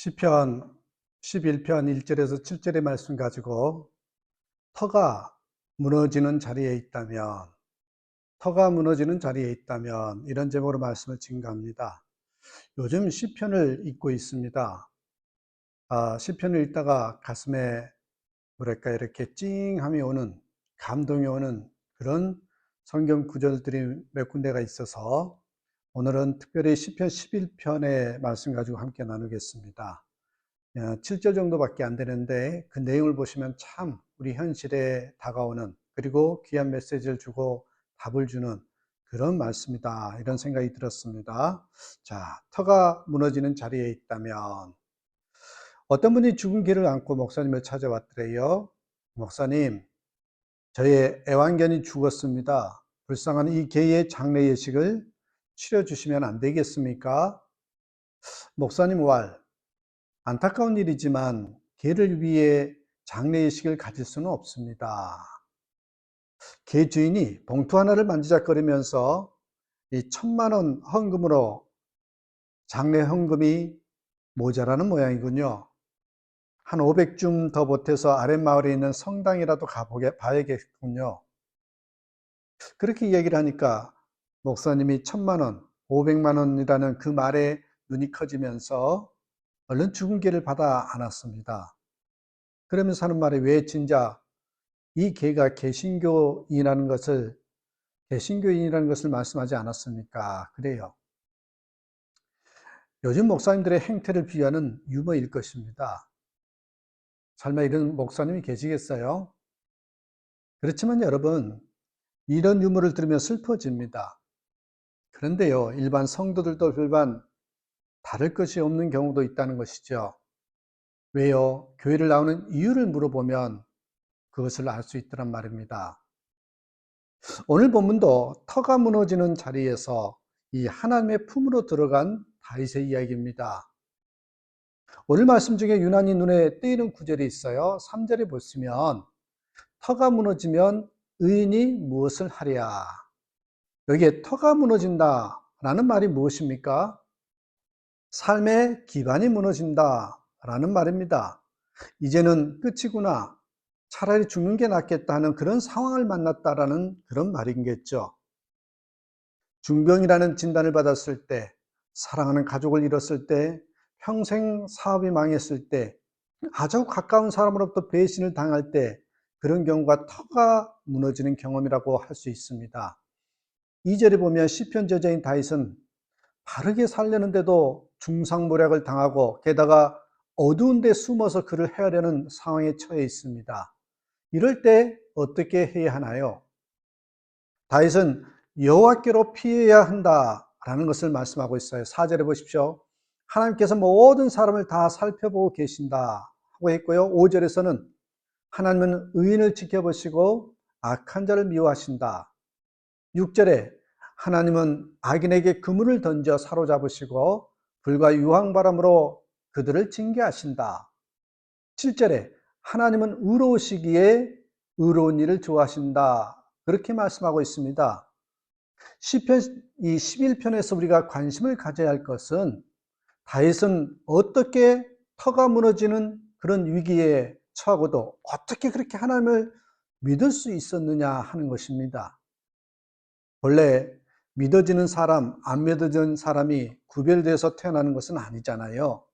시편 11편 1절에서 7절의 말씀 가지고 터가 무너지는 자리에 있다면, 터가 무너지는 자리에 있다면 이런 제목으로 말씀을 증가합니다. 요즘 시편을 읽고 있습니다. 시편을 읽다가 가슴에 뭐랄까 이렇게 찡함이 오는, 감동이 오는 그런 성경 구절들이 몇 군데가 있어서 오늘은 특별히 시편 11편의 말씀 가지고 함께 나누겠습니다. 7절 정도밖에 안 되는데 그 내용을 보시면 참 우리 현실에 다가오는, 그리고 귀한 메시지를 주고 답을 주는 그런 말씀이다, 이런 생각이 들었습니다. 자, 터가 무너지는 자리에 있다면, 어떤 분이 죽은 개를 안고 목사님을 찾아왔더래요. 목사님, 저의 애완견이 죽었습니다. 불쌍한 이 개의 장례 예식을 치러주시면 안 되겠습니까? 목사님 왈, 안타까운 일이지만 개를 위해 장례의식을 가질 수는 없습니다. 개 주인이 봉투 하나를 만지작거리면서 이 1,000만 원 헌금으로 장례 헌금이 모자라는 모양이군요. 한 500줌 더 보태서 아랫마을에 있는 성당이라도 봐야겠군요. 그렇게 이야기를 하니까 목사님이 1,000만 원, 500만 원이라는 그 말에 눈이 커지면서 얼른 죽은 개를 받아 안았습니다. 그러면서 하는 말이, 왜 진짜 이 개가 개신교인이라는 것을 말씀하지 않았습니까? 그래요. 요즘 목사님들의 행태를 비유하는 유머일 것입니다. 설마 이런 목사님이 계시겠어요? 그렇지만 여러분, 이런 유머를 들으면 슬퍼집니다. 그런데요, 일반 성도들도 별반 다를 것이 없는 경우도 있다는 것이죠. 왜요? 교회를 나오는 이유를 물어보면 그것을 알 수 있더란 말입니다. 오늘 본문도 터가 무너지는 자리에서 이 하나님의 품으로 들어간 다윗의 이야기입니다. 오늘 말씀 중에 유난히 눈에 띄는 구절이 있어요. 3절에 보시면 터가 무너지면 의인이 무엇을 하랴. 여기에 터가 무너진다라는 말이 무엇입니까? 삶의 기반이 무너진다라는 말입니다. 이제는 끝이구나, 차라리 죽는 게 낫겠다 하는 그런 상황을 만났다라는 그런 말이겠죠. 중병이라는 진단을 받았을 때, 사랑하는 가족을 잃었을 때, 평생 사업이 망했을 때, 아주 가까운 사람으로부터 배신을 당할 때, 그런 경우가 터가 무너지는 경험이라고 할 수 있습니다. 2절에 보면 시편 저자인 다윗은 바르게 살려는데도 중상모략을 당하고, 게다가 어두운 데 숨어서 그를 헤아려는 상황에 처해 있습니다. 이럴 때 어떻게 해야 하나요? 다윗은 여호와께로 피해야 한다라는 것을 말씀하고 있어요. 4절에 보십시오. 하나님께서 모든 사람을 다 살펴보고 계신다 하고 했고요. 5절에서는 하나님은 의인을 지켜보시고 악한 자를 미워하신다. 6절에 하나님은 악인에게 그물을 던져 사로잡으시고 불과 유황바람으로 그들을 징계하신다. 7절에 하나님은 의로우시기에 의로운 일을 좋아하신다, 그렇게 말씀하고 있습니다. 시편 이 11편에서 우리가 관심을 가져야 할 것은 다윗은 어떻게 터가 무너지는 그런 위기에 처하고도 어떻게 그렇게 하나님을 믿을 수 있었느냐 하는 것입니다. 원래 믿어지는 사람, 안 믿어지는 사람이 구별돼서 태어나는 것은 아니잖아요.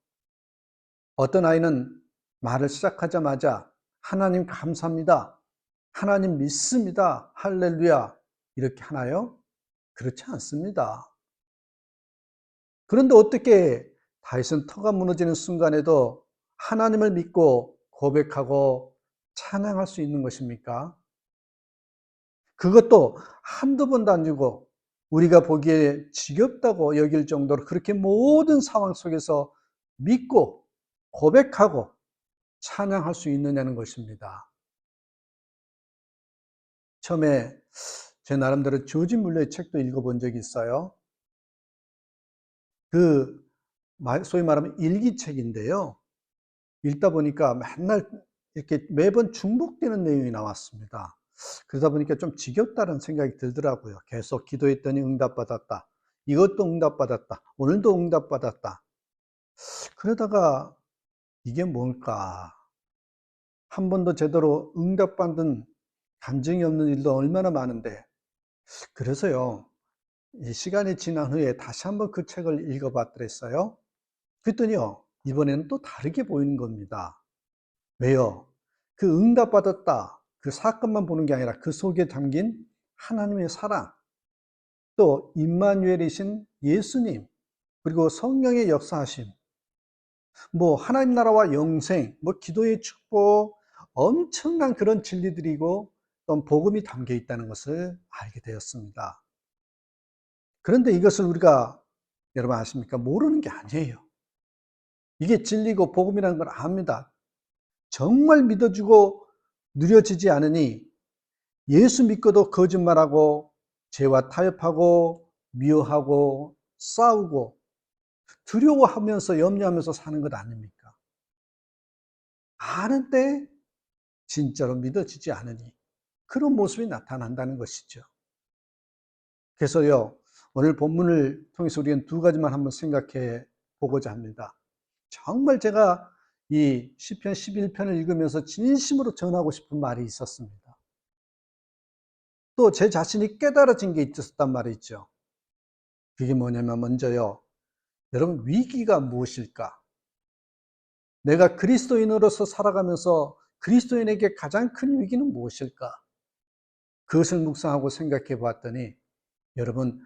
어떤 아이는 말을 시작하자마자 하나님 감사합니다, 하나님 믿습니다, 할렐루야, 이렇게 하나요? 그렇지 않습니다. 그런데 어떻게 다윗은 터가 무너지는 순간에도 하나님을 믿고 고백하고 찬양할 수 있는 것입니까? 그것도 한두 번도 아니고 우리가 보기에 지겹다고 여길 정도로 그렇게 모든 상황 속에서 믿고 고백하고 찬양할 수 있느냐는 것입니다. 처음에 제 나름대로 조지 물러의 책도 읽어본 적이 있어요. 그 소위 말하면 일기책인데요. 읽다 보니까 맨날 이렇게 매번 중복되는 내용이 나왔습니다. 그러다 보니까 좀 지겹다는 생각이 들더라고요. 계속 기도했더니 응답받았다, 이것도 응답받았다, 오늘도 응답받았다. 그러다가 이게 뭘까? 한 번도 제대로 응답받은 감정이 없는 일도 얼마나 많은데, 그래서요, 이 시간이 지난 후에 다시 한번 그 책을 읽어봤더랬어요. 그랬더니요, 이번에는 또 다르게 보이는 겁니다. 왜요? 그 응답받았다, 그 사건만 보는 게 아니라 그 속에 담긴 하나님의 사랑, 또 임마누엘이신 예수님, 그리고 성령의 역사하심, 뭐 하나님 나라와 영생, 뭐 기도의 축복, 엄청난 그런 진리들이고 또 복음이 담겨 있다는 것을 알게 되었습니다. 그런데 이것을 우리가 여러분 아십니까? 모르는 게 아니에요. 이게 진리고 복음이라는 걸 압니다. 정말 믿어주고 누려지지 않으니 예수 믿고도 거짓말하고 죄와 타협하고 미워하고 싸우고 두려워하면서 염려하면서 사는 것 아닙니까? 아는데 진짜로 믿어지지 않으니 그런 모습이 나타난다는 것이죠. 그래서요, 오늘 본문을 통해서 우리는 두 가지만 한번 생각해 보고자 합니다. 정말 제가 이 시편 11편을 읽으면서 진심으로 전하고 싶은 말이 있었습니다. 또 제 자신이 깨달아진 게 있었단 말이죠. 그게 뭐냐면 먼저요, 여러분 위기가 무엇일까? 내가 그리스도인으로서 살아가면서 그리스도인에게 가장 큰 위기는 무엇일까? 그것을 묵상하고 생각해 보았더니 여러분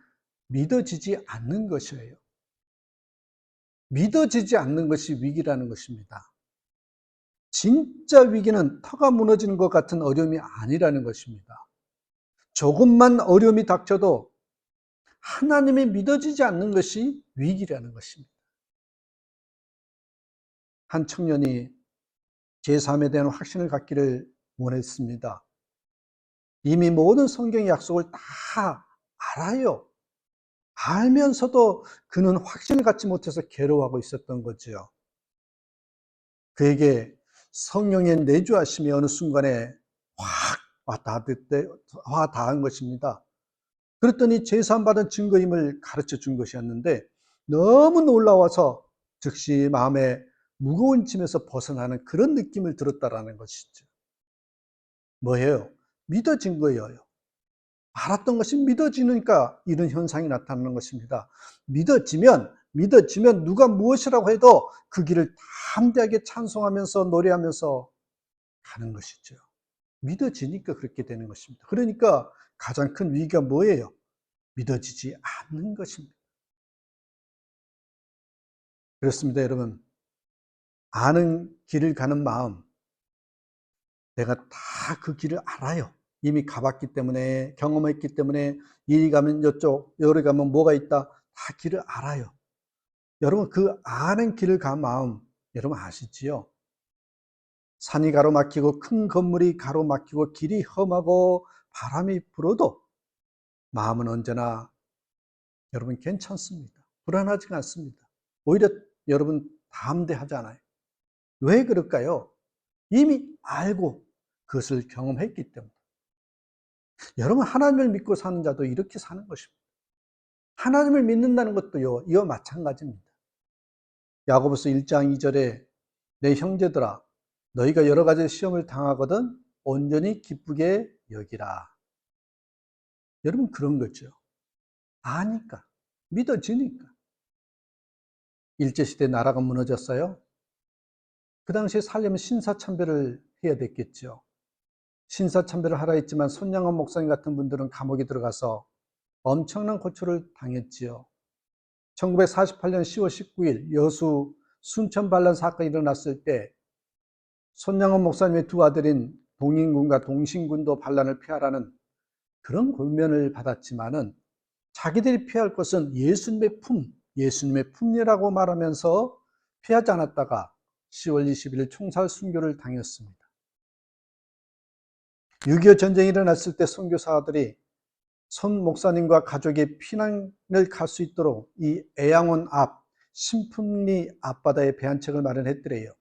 믿어지지 않는 것이에요. 믿어지지 않는 것이 위기라는 것입니다. 진짜 위기는 터가 무너지는 것 같은 어려움이 아니라는 것입니다. 조금만 어려움이 닥쳐도 하나님이 믿어지지 않는 것이 위기라는 것입니다. 한 청년이 제3에 대한 확신을 갖기를 원했습니다. 이미 모든 성경의 약속을 다 알아요. 알면서도 그는 확신을 갖지 못해서 괴로워하고 있었던 거죠. 그에게 성령의 내주하심이 어느 순간에 확 와 닿은 것입니다. 그랬더니 제사함받은 증거임을 가르쳐 준 것이었는데 너무 놀라워서 즉시 마음에 무거운 짐에서 벗어나는 그런 느낌을 들었다라는 것이죠. 뭐예요? 믿어진 거예요. 알았던 것이 믿어지니까 이런 현상이 나타나는 것입니다. 믿어지면 누가 무엇이라고 해도 그 길을 담대하게 찬송하면서 노래하면서 가는 것이죠. 믿어지니까 그렇게 되는 것입니다. 그러니까 가장 큰 위기가 뭐예요? 믿어지지 않는 것입니다. 그렇습니다, 여러분. 아는 길을 가는 마음, 내가 다 그 길을 알아요. 이미 가봤기 때문에, 경험했기 때문에, 이리 가면 이쪽, 여기 가면 뭐가 있다, 다 길을 알아요. 여러분, 그 아는 길을 간 마음, 여러분 아시지요? 산이 가로막히고 큰 건물이 가로막히고 길이 험하고 바람이 불어도 마음은 언제나 여러분 괜찮습니다. 불안하지가 않습니다. 오히려 여러분 담대하잖아요. 왜 그럴까요? 이미 알고 그것을 경험했기 때문에. 여러분 하나님을 믿고 사는 자도 이렇게 사는 것입니다. 하나님을 믿는다는 것도요, 이와 마찬가지입니다. 야고보서 1장 2절에 내 형제들아 너희가 여러 가지 시험을 당하거든 온전히 기쁘게 여기라. 여러분 그런 거죠. 아니까, 믿어지니까. 일제시대 나라가 무너졌어요. 그 당시에 살려면 신사참배를 해야 됐겠죠. 신사참배를 하라 했지만 손양원 목사님 같은 분들은 감옥에 들어가서 엄청난 고초를 당했지요. 1948년 10월 19일 여수 순천 반란 사건이 일어났을 때 손양원 목사님의 두 아들인 동인군과 동신군도 반란을 피하라는 그런 권면을 받았지만은 자기들이 피할 것은 예수님의 품이라고 말하면서 피하지 않았다가 10월 21일 총살 순교를 당했습니다. 6.25 전쟁이 일어났을 때 선교사들이 손 목사님과 가족이 피난을 갈 수 있도록 이 애양원 앞 신품리 앞바다에 배 한 척을 마련했더래요.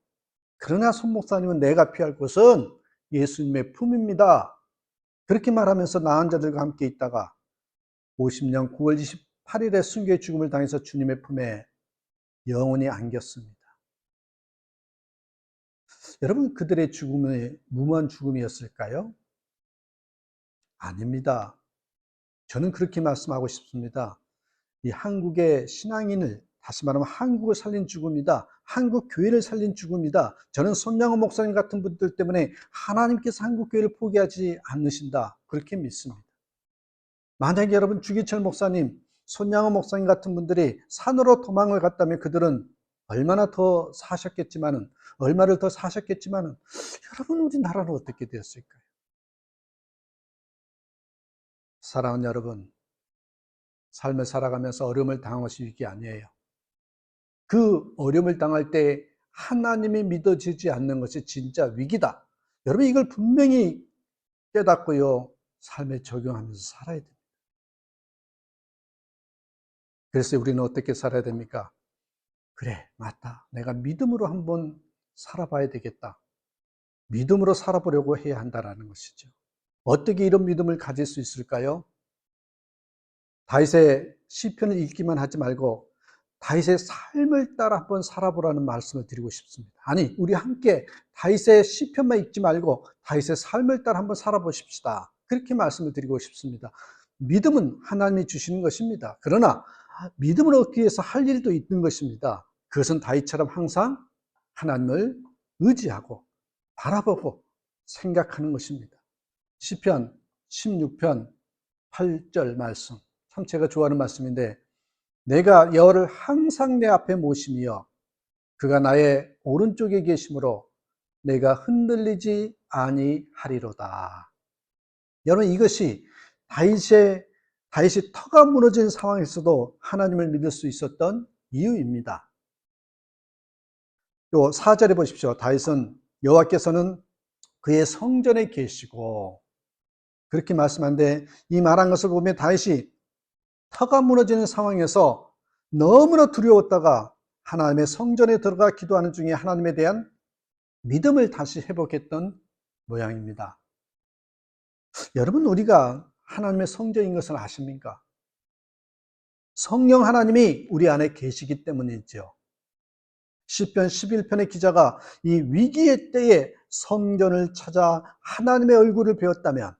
그러나 손 목사님은 내가 피할 곳은 예수님의 품입니다. 그렇게 말하면서 나은 자들과 함께 있다가 50년 9월 28일에 순교의 죽음을 당해서 주님의 품에 영원히 안겼습니다. 여러분, 그들의 죽음이 무모한 죽음이었을까요? 아닙니다. 저는 그렇게 말씀하고 싶습니다. 이 한국의 신앙인을, 다시 말하면 한국을 살린 죽음이다. 한국 교회를 살린 죽음이다. 저는 손양호 목사님 같은 분들 때문에 하나님께서 한국 교회를 포기하지 않으신다. 그렇게 믿습니다. 만약에 여러분 주기철 목사님, 손양호 목사님 같은 분들이 산으로 도망을 갔다면 그들은 얼마나 더 사셨겠지만은, 얼마를 더 사셨겠지만은, 여러분 우리나라는 어떻게 되었을까요? 사랑하는 여러분, 삶을 살아가면서 어려움을 당한 것이 위기 아니에요. 그 어려움을 당할 때 하나님이 믿어지지 않는 것이 진짜 위기다. 여러분 이걸 분명히 깨닫고요, 삶에 적용하면서 살아야 됩니다. 그래서 우리는 어떻게 살아야 됩니까? 그래, 맞다. 내가 믿음으로 한번 살아봐야 되겠다. 믿음으로 살아보려고 해야 한다는 것이죠. 어떻게 이런 믿음을 가질 수 있을까요? 다윗의 시편을 읽기만 하지 말고 다윗의 삶을 따라 한번 살아보라는 말씀을 드리고 싶습니다. 아니, 우리 함께 다윗의 시편만 읽지 말고 다윗의 삶을 따라 한번 살아보십시다. 그렇게 말씀을 드리고 싶습니다. 믿음은 하나님이 주시는 것입니다. 그러나 믿음을 얻기 위해서 할 일도 있는 것입니다. 그것은 다윗처럼 항상 하나님을 의지하고 바라보고 생각하는 것입니다. 시편 16편 8절 말씀, 참 제가 좋아하는 말씀인데, 내가 여호와를 항상 내 앞에 모시며 그가 나의 오른쪽에 계심으로 내가 흔들리지 아니하리로다. 여러분 이것이 다윗이 터가 무너진 상황에서도 하나님을 믿을 수 있었던 이유입니다. 요 4절에 보십시오. 다윗은 여호와께서는 그의 성전에 계시고, 그렇게 말씀하는데, 이 말한 것을 보면 다윗이 터가 무너지는 상황에서 너무나 두려웠다가 하나님의 성전에 들어가 기도하는 중에 하나님에 대한 믿음을 다시 회복했던 모양입니다. 여러분, 우리가 하나님의 성전인 것을 아십니까? 성령 하나님이 우리 안에 계시기 때문이죠. 시편 11편의 기자가 이 위기의 때에 성전을 찾아 하나님의 얼굴을 배웠다면,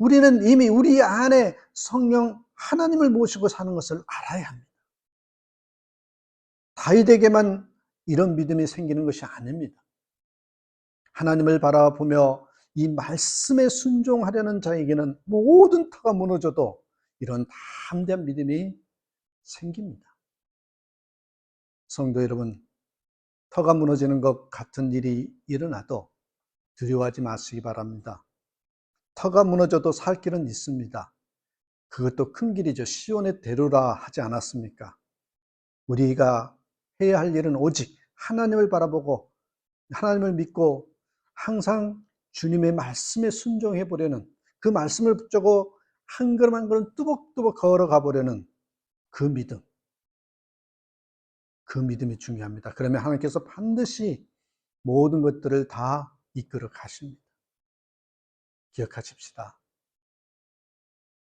우리는 이미 우리 안에 성령 하나님을 모시고 사는 것을 알아야 합니다. 다윗에게만 이런 믿음이 생기는 것이 아닙니다. 하나님을 바라보며 이 말씀에 순종하려는 자에게는 모든 터가 무너져도 이런 담대한 믿음이 생깁니다. 성도 여러분, 터가 무너지는 것 같은 일이 일어나도 두려워하지 마시기 바랍니다. 터가 무너져도 살 길은 있습니다. 그것도 큰 길이죠. 시온의 대로라 하지 않았습니까? 우리가 해야 할 일은 오직 하나님을 바라보고 하나님을 믿고 항상 주님의 말씀에 순종해 보려는, 그 말씀을 붙잡고 한 걸음 한 걸음 뚜벅뚜벅 걸어가 보려는 그 믿음이 중요합니다. 그러면 하나님께서 반드시 모든 것들을 다 이끌어 가십니다. 기억하십시다.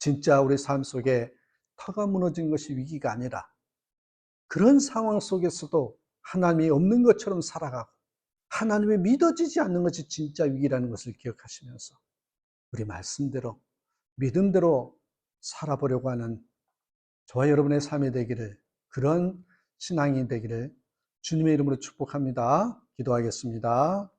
진짜 우리 삶 속에 터가 무너진 것이 위기가 아니라, 그런 상황 속에서도 하나님이 없는 것처럼 살아가고 하나님이 믿어지지 않는 것이 진짜 위기라는 것을 기억하시면서 우리 말씀대로 믿음대로 살아보려고 하는 저와 여러분의 삶이 되기를, 그런 신앙이 되기를 주님의 이름으로 축복합니다. 기도하겠습니다.